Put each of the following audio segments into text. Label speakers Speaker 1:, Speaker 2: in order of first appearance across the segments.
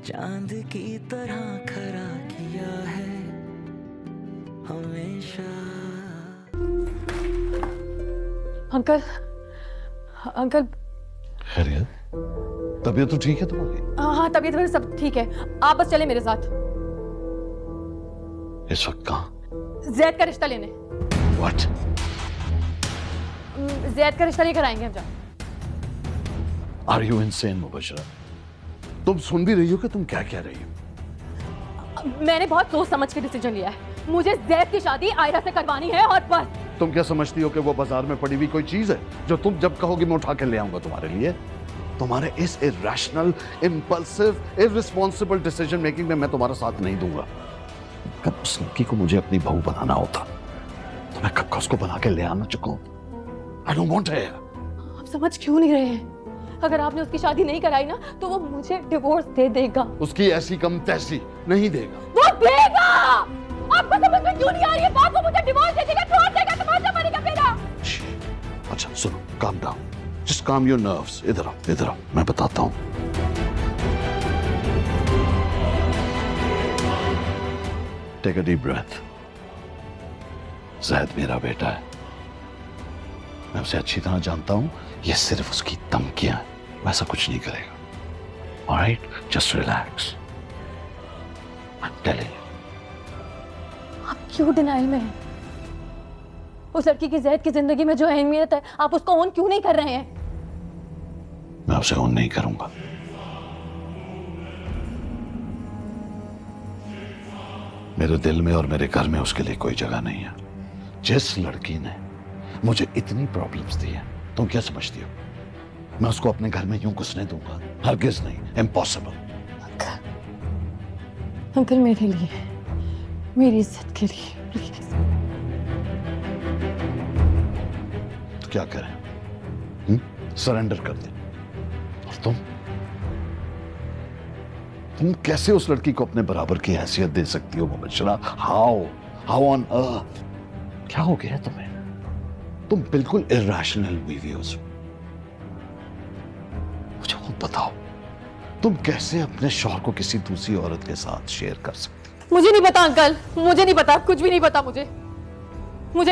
Speaker 1: चांद की तरह खरा किया है हमेशा।
Speaker 2: Uncle, uncle.
Speaker 3: खैरियत? तबीयत तो ठीक है तुम्हारी?
Speaker 2: हाँ, तबीयत मेरी सब ठीक है। आप बस चले मेरे साथ।
Speaker 3: इस वक्त कहाँ?
Speaker 2: जैद का रिश्ता लेने।
Speaker 3: What?
Speaker 2: जैद का रिश्ता लेकर आएंगे हम। जा
Speaker 3: Are you insane, मुबशरा? तुम सुन भी रही हो कि तुम क्या कह रही हो?
Speaker 2: मैंने बहुत सोच समझ के डिसीजन लिया है। मुझे जैद की शादी आयरा से करवानी है और बस।
Speaker 3: तुम क्या समझती हो कि वो बाजार में पड़ी हुई कोई चीज है जो तुम जब कहोगी मैं उठा के ले आऊंगा तुम्हारे लिए? तुम्हारे इस irrational, impulsive, irresponsible decision making में मैं तुम्हारा साथ नहीं दूंगा। अगर उस लड़की को मुझे अपनी बहू बनाना होता तो मैं कब का उसको बना के ले आना चुका हूं। I don't want her.
Speaker 2: आप समझ क्यों नहीं रहे हैं? अगर आपने उसकी शादी नहीं कराई ना तो वो मुझे डिवोर्स दे देगा।
Speaker 3: उसकी ऐसी कम तैसी नहीं देगा।
Speaker 2: वो देगा। आपको समझ में क्यों नहीं आ रही है? बाप को मुझे डिवोर्स दे देगा, छोड़ देगा, तमाशा बनेगा मेरा।
Speaker 3: अच्छा सुनो, calm down. Just calm your nerves. इधर आओ, मैं बताता हूँ। Take a deep breath. ज़ैद मेरा बेटा है। मैं उसे अच्छी तरह जानता हूँ। ये सिर्फ उसकी धमकियां हैं, वैसा कुछ नहीं करेगा। Alright, just relax. I'm telling you.
Speaker 2: आप क्यों डिनाइल में हैं? उस लड़की की जैद की जिंदगी में जो अहमियत है आप उसको ऑन क्यों नहीं कर रहे हैं?
Speaker 3: मैं उसे ऑन नहीं करूंगा। मेरे दिल में और मेरे घर में उसके लिए कोई जगह नहीं है। जिस लड़की ने मुझे इतनी प्रॉब्लम्स दी है, तुम क्या समझती हो मैं उसको अपने घर में यूं घुसने दूंगा? हरगिज नहीं, इम्पॉसिबल।
Speaker 2: अंकल मेरे लिए, मेरी इज्जत के लिए प्लीज।
Speaker 3: तो क्या करें? सरेंडर कर दे। और तुम कैसे उस लड़की को अपने बराबर की हैसियत दे सकती हो मुबशरा? How on earth? क्या हो गया तुम्हें? तुम बिल्कुल इरैशनल हुई हो। मुझे खुद बताओ, तुम कैसे अपने शौहर को किसी दूसरी औरत के साथ शेयर कर सकती?
Speaker 2: मुझे नहीं पता अंकल, मुझे नहीं पता, कुछ भी नहीं पता मुझे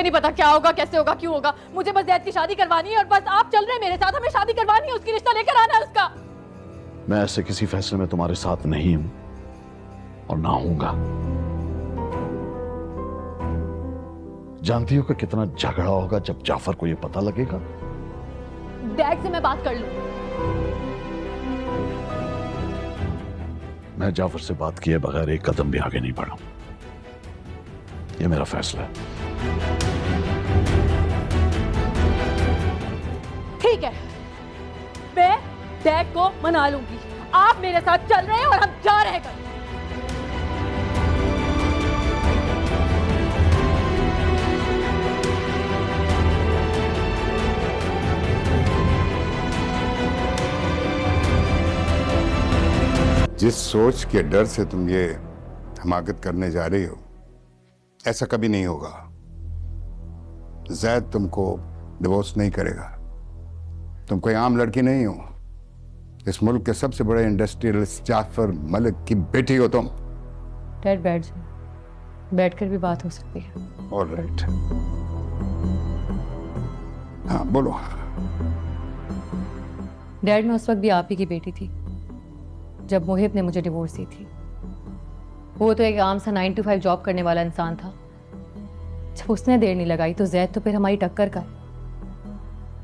Speaker 2: नहीं पता क्या होगा, कैसे होगा, क्यों होगा। मुझे बस जैद की शादी करवानी है और बस आप चल रहे हैं मेरे साथ। हमें शादी करवानी है, उसकी रिश्ता लेकर आना है उसका।
Speaker 3: मैं ऐसे किसी फैसले में तुम्हारे साथ नहीं हूं और ना हूंगा। जानती हो कि कितना झगड़ा होगा जब जाफर को यह पता लगेगा?
Speaker 2: डैड से मैं बात कर लूं।
Speaker 3: मैं जाफर से बात किए बगैर एक कदम भी आगे नहीं बढ़ा। यह मेरा फैसला है।
Speaker 2: ठीक है, मैं डैड को मना लूंगी। आप मेरे साथ चल रहे हैं और हम जा रहे हैं।
Speaker 4: जिस सोच के डर से तुम ये हमाकत करने जा रही हो, ऐसा कभी नहीं होगा। ज़ैद तुमको डिवोर्स नहीं करेगा। तुम कोई आम लड़की नहीं हो। इस मुल्क के सबसे बड़े इंडस्ट्रियलिस्ट जाफर मलिक की बेटी हो तुम।
Speaker 2: डैड बैठ जाओ, बैठकर भी बात हो सकती है।
Speaker 4: ऑलराइट, हाँ बोलो।
Speaker 2: डैड, मैं उस वक्त भी आप ही की बेटी थी जब मोहिब ने मुझे डिवोर्स दी थी। वो तो एक आम सा 9 to 5 जॉब करने वाला इंसान था। जब उसने देर नहीं लगाई तो जैद तो फिर हमारी टक्कर का।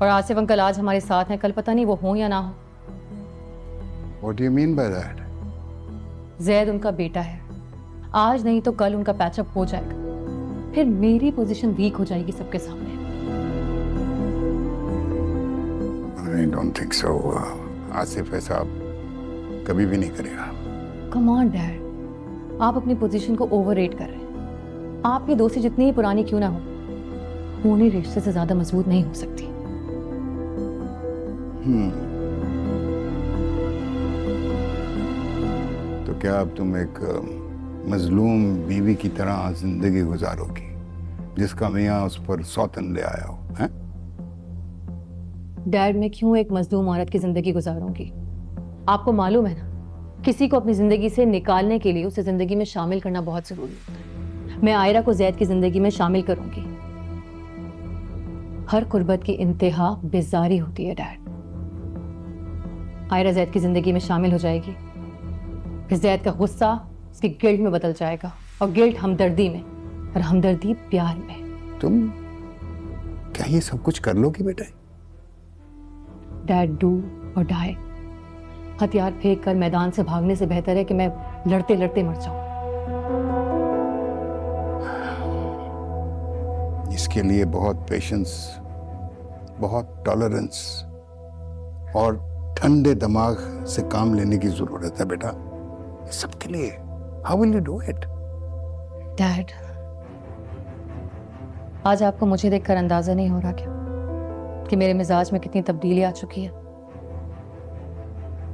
Speaker 2: और आसिफ अंकल आज हमारे साथ हैं, कल पता नहीं वो हो या ना हो।
Speaker 4: What do you mean by that?
Speaker 2: Zaid उनका बेटा है। आज नहीं तो कल उनका पैचअप हो जाएगा, फिर मेरी पोजीशन वीक हो जाएगी सबके सामने।
Speaker 4: I don't think so. Asif ऐसा कभी भी नहीं करेगा।
Speaker 2: कम ऑन डैड, आप अपनी पोजीशन को ओवररेट कर रहे हैं। आपकी दोस्ती जितनी ही पुरानी क्यों ना हो, खूनी रिश्ते से ज्यादा मजबूत नहीं हो सकती।
Speaker 4: तो क्या अब तुम एक मजलूम बीवी की तरह जिंदगी गुजारोगी जिसका मियाँ उस पर सौतन ले आया हो? हैं?
Speaker 2: डैड, मैं क्यों एक मजलूम औरत की जिंदगी गुजारूंगी? आपको मालूम है ना किसी को अपनी जिंदगी से निकालने के लिए उसे जिंदगी में शामिल करना बहुत जरूरी होता है। मैं आयरा को जैद की जिंदगी में शामिल करूंगी। हर कुर्बत की इंतहा बेजारी होती है डैड। आयरा जैद की जिंदगी में शामिल हो जाएगी, फिर जैद का गुस्सा उसकी गिल्ट में बदल जाएगा, और गिल्ट हमदर्दी में, और हमदर्दी प्यार में।
Speaker 4: तुम क्या ये सब कुछ कर लोगी बेटा?
Speaker 2: डैड, डू और डाई। हथियार फेंक कर मैदान से भागने से बेहतर है कि मैं लड़ते लड़ते मर जाऊं।
Speaker 4: इसके लिए बहुत पेशेंस, बहुत टॉलरेंस और ठंडे दिमाग से काम लेने की जरूरत है बेटा, सबके लिए। How will you do it?
Speaker 2: Dad, आज आपको मुझे देखकर अंदाजा नहीं हो रहा क्या कि मेरे मिजाज में कितनी तब्दीली आ चुकी है?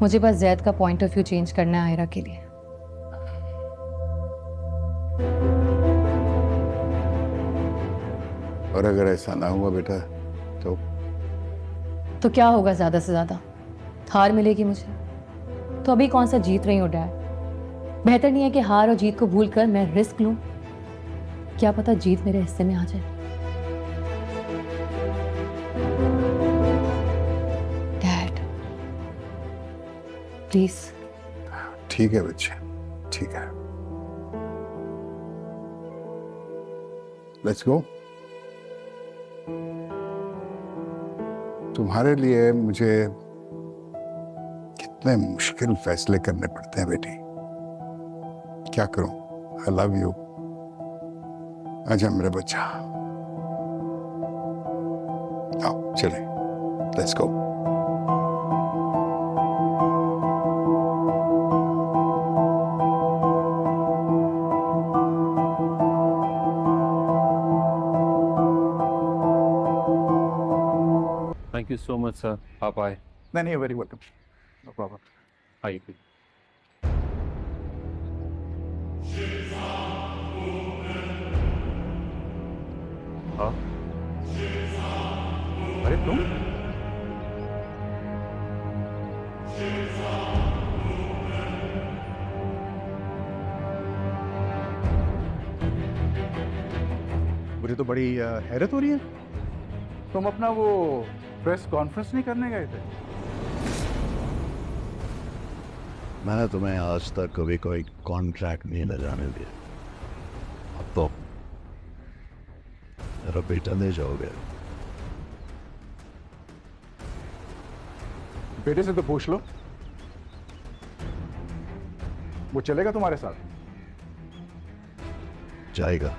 Speaker 2: मुझे बस जैद का पॉइंट ऑफ व्यू चेंज करना है आयरा के लिए।
Speaker 4: और अगर ऐसा ना हुआ बेटा तो
Speaker 2: क्या होगा? ज्यादा से ज्यादा हार मिलेगी मुझे। तो अभी कौन सा जीत रही हूँ डैड? बेहतर नहीं है कि हार और जीत को भूल कर मैं रिस्क लूं? क्या पता जीत मेरे हिस्से में आ जाए। Dad please.
Speaker 4: ठीक है बच्चे, ठीक है, लेट्स गो। तुम्हारे लिए मुझे कितने मुश्किल फैसले करने पड़ते हैं बेटी, क्या करूं? I love you. आजा मेरा बच्चा, आओ चले, let's go.
Speaker 5: Thank you so much sir, आप आए।
Speaker 6: नहीं, वेरी वेलकम, नो प्रॉब्लम।
Speaker 5: आइए प्लीज। हाँ,
Speaker 6: अरे तुम? मुझे तो बड़ी हैरत हो रही है। तुम अपना वो प्रेस कॉन्फ्रेंस नहीं करने गए थे?
Speaker 3: मैंने तुम्हें आज तक कभी कोई कॉन्ट्रैक्ट नहीं ले जाने दिया, अब तो मेरा बेटा ले जाओगे।
Speaker 6: बेटे से तो पूछ लो, वो चलेगा तुम्हारे साथ?
Speaker 3: जाएगा,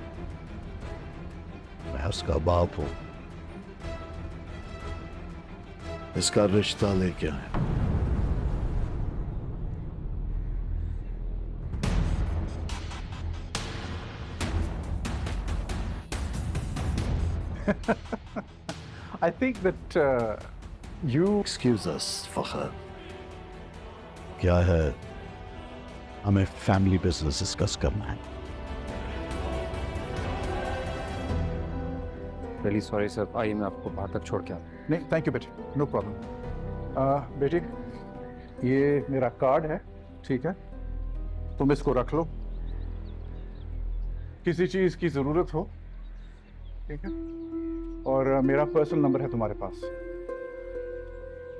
Speaker 3: मैं उसका बाप हूं, इसका रिश्ता लेके आए।
Speaker 6: I think that you
Speaker 3: Excuse us, फखर। क्या है, हमें फैमिली बिजनेस डिस्कस करना है।
Speaker 5: रियली सॉरी सर, आइए मैं आपको बाहर तक छोड़ के आता हूँ।
Speaker 6: नहीं, थैंक यू बेटे, नो प्रॉब्लम। बेटे, ये मेरा कार्ड है, ठीक है, तुम इसको रख लो, किसी चीज की जरूरत हो, ठीक है, और मेरा पर्सनल नंबर है तुम्हारे पास,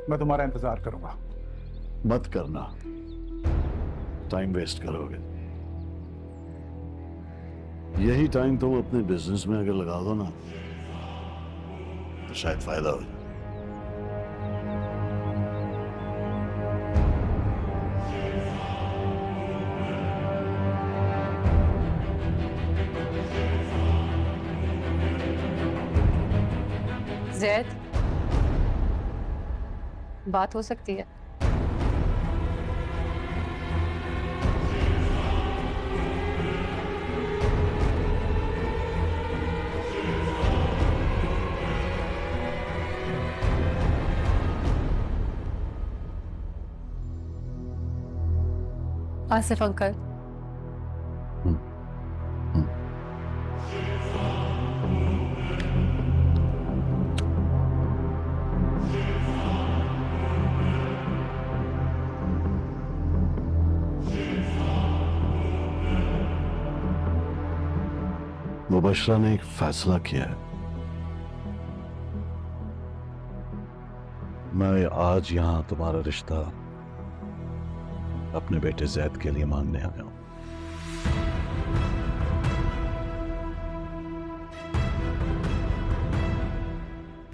Speaker 6: मैं तुम्हारा इंतजार करूंगा।
Speaker 3: मत करना, टाइम वेस्ट करोगे। यही टाइम तुम अपने बिजनेस में अगर लगा दो ना, तो शायद फायदा हो जाए।
Speaker 2: जैद, बात हो सकती है? आसिफ अंकल,
Speaker 3: मुबशरा ने एक फैसला किया है। मैं आज यहां तुम्हारा रिश्ता अपने बेटे जैद के लिए मांगने आया हूं।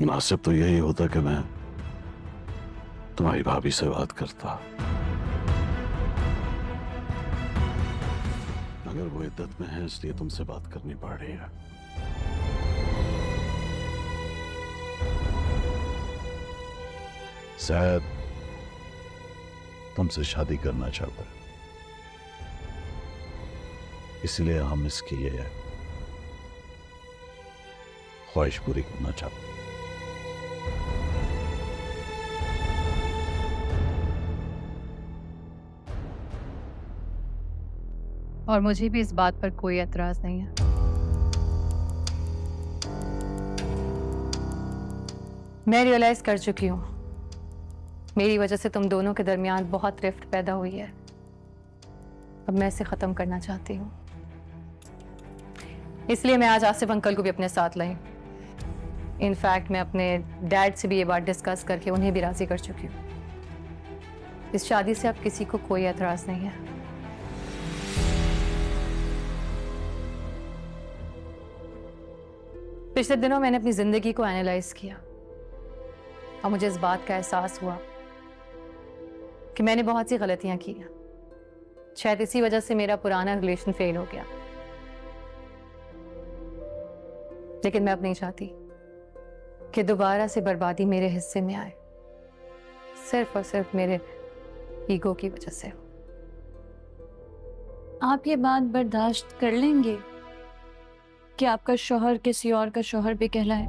Speaker 3: मुनासिब तो यही होता कि मैं तुम्हारी भाभी से बात करता, मगर वो इद्दत में है इसलिए तुमसे बात करनी पड़ रही है। शायद तुमसे शादी करना चाहता है, इसलिए हम इसकी ये ख्वाहिश पूरी करना चाहते हैं।
Speaker 2: और मुझे भी इस बात पर कोई एतराज नहीं है। मैं रियलाइज कर चुकी हूं मेरी वजह से तुम दोनों के दरमियान बहुत रिफ्ट पैदा हुई है। अब मैं इसे खत्म करना चाहती हूँ, इसलिए मैं आज आसिफ अंकल को भी अपने साथ लाई। इनफैक्ट मैं अपने डैड से भी ये बात डिस्कस करके उन्हें भी राजी कर चुकी हूँ। इस शादी से अब किसी को कोई एतराज नहीं है। पिछले दिनों मैंने अपनी जिंदगी को एनालाइज किया और मुझे इस बात का एहसास हुआ कि मैंने बहुत सी गलतियां की हैं। शायद इसी वजह से मेरा पुराना रिलेशन फेल हो गया, लेकिन मैं अब नहीं चाहती कि दोबारा से बर्बादी मेरे हिस्से में आए, सिर्फ और सिर्फ मेरे ईगो की वजह से।
Speaker 7: आप ये बात बर्दाश्त कर लेंगे कि आपका शौहर किसी और का शौहर भी कहलाए?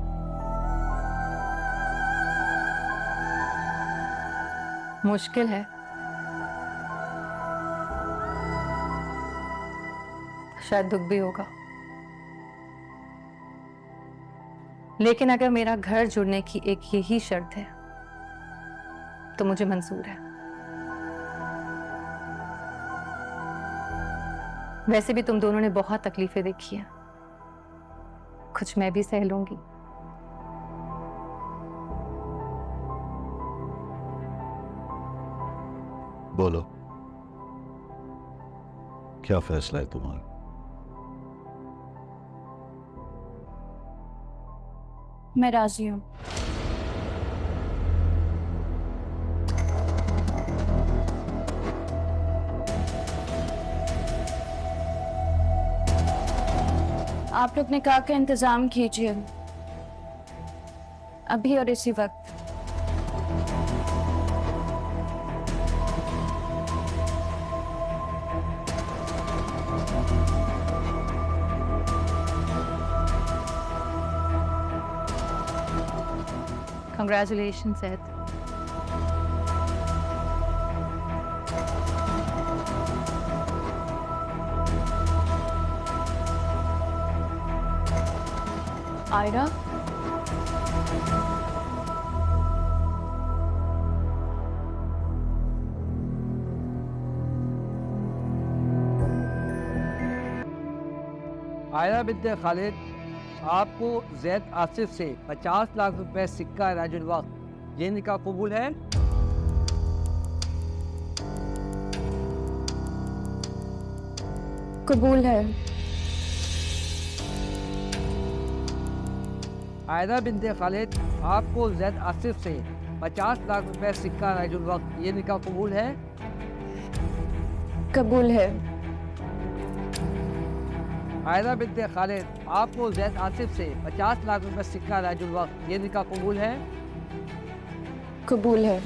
Speaker 2: मुश्किल है, शायद दुख भी होगा, लेकिन अगर मेरा घर जुड़ने की एक यही शर्त है तो मुझे मंजूर है। वैसे भी तुम दोनों ने बहुत तकलीफें देखी हैं, कुछ मैं भी सह लूंगी।
Speaker 3: बोलो, क्या फैसला है तुम्हारा?
Speaker 7: मैं राजी हूं। आप लोग निकाह का इंतजाम कीजिए अभी और इसी वक्त।
Speaker 2: Congratulations, Ed.
Speaker 7: आयरा,
Speaker 8: आयरा बिन्ते खालिद, आपको जैद आसिफ से 50 लाख रुपए सिक्का राजुल वक्त ये निकाह कबूल है?
Speaker 7: कबूल है।
Speaker 8: आयरा बिन्ते खालिद, आपको जैद आसिफ से 50 लाख रुपए सिक्का राजुल वक्त ये निकाह कबूल है?
Speaker 7: कबूल है।
Speaker 8: आयरा बिन्ते खालिद, आपको जैद आसिफ से 50 लाख रुपए सिक्का राजुल वक्त ये निकाह कबूल है?
Speaker 7: कबूल है।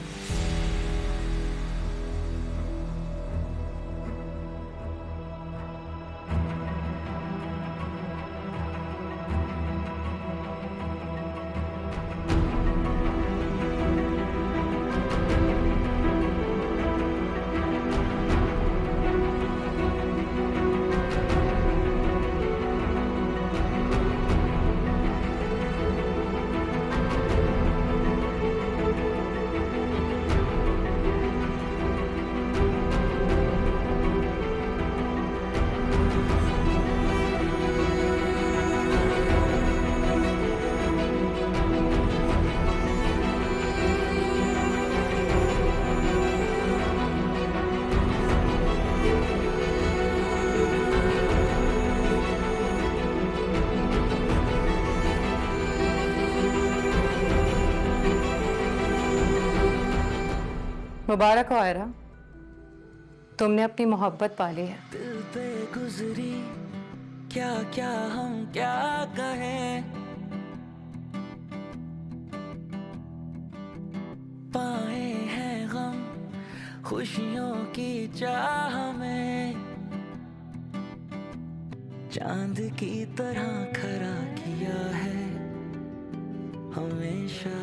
Speaker 2: मुबारक हो आयरा, तुमने अपनी मोहब्बत पाली है।
Speaker 1: दिल पे गुजरी क्या क्या हम क्या कहें, पाए हैं गम खुशियों की चाह में, चांद की तरह खरा किया है हमेशा।